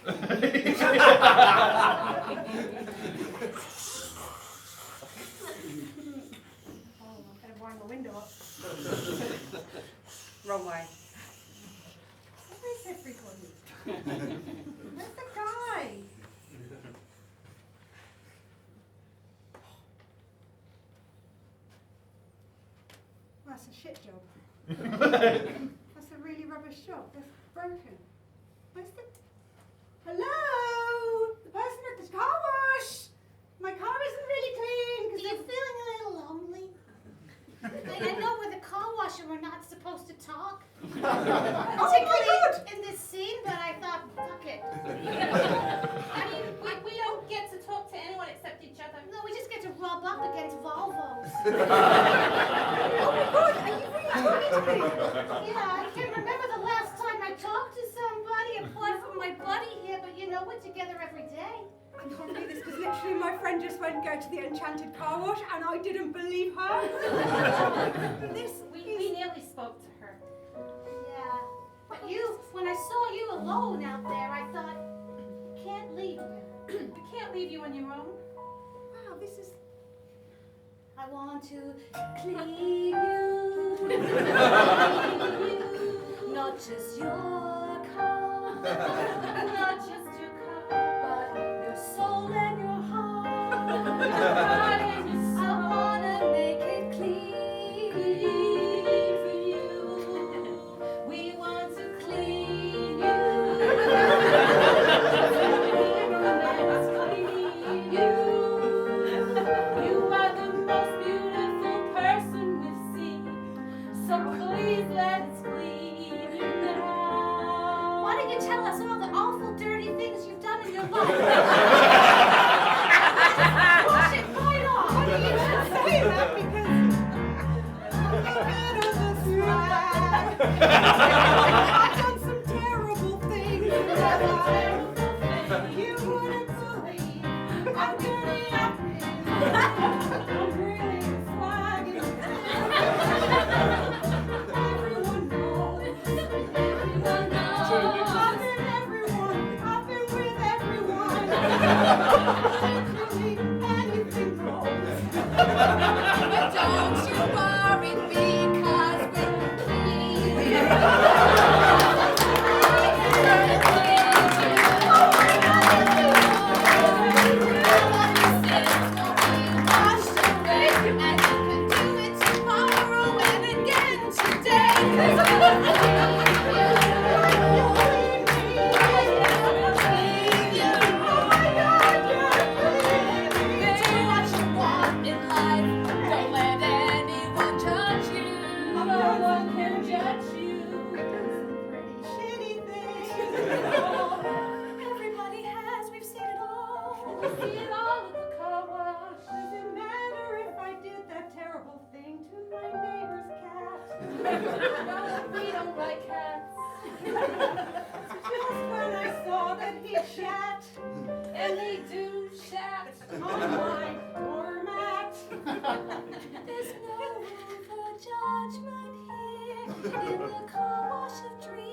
Better wind the window up. Wrong way. Where is everybody? Where's the guy? That's a shit job. That's a really rubbish job. That's broken. Where's the... Hello? The person at the car wash! My car isn't really clean. Are you feeling a little lonely? I know we're the car wash and we're not supposed to talk. Particularly in this scene, but I thought, fuck it. I mean, we don't get to talk to anyone except each other. No, we just get to rub up against Volvos. Oh my God, are you really talking to me? Yeah, I can't remember the last time I talked to somebody apart from my buddy here, but you know, we're together every day. I can't believe this because literally my friend just went and go to the enchanted car wash and I didn't believe her. We nearly spoke to her. Yeah. But when I saw you alone out there, I thought, can't leave you. We can't leave you on your own. Wow, this is... I want to clean you. Not just your car. Not just your car. But your soul and your heart. Your heart and your soul. I wanna make it clean for you. We want to clean you. Let's clean you. You are the most beautiful person we've seen. So please let's clean you now. Why don't you tell us all the awful dirty things you've done in your life? Wash it right off. Funny you should say that because... I've done some terrible things. You wouldn't believe. I'm dirty, I'm really flagging. Everyone knows. I've been with everyone. Literally anything goes. But don't you worry because we're clean. We don't like cats. Just when I saw that he shat, And they do chat. on my doormat. There's no room for judgment here in the car wash of dreams.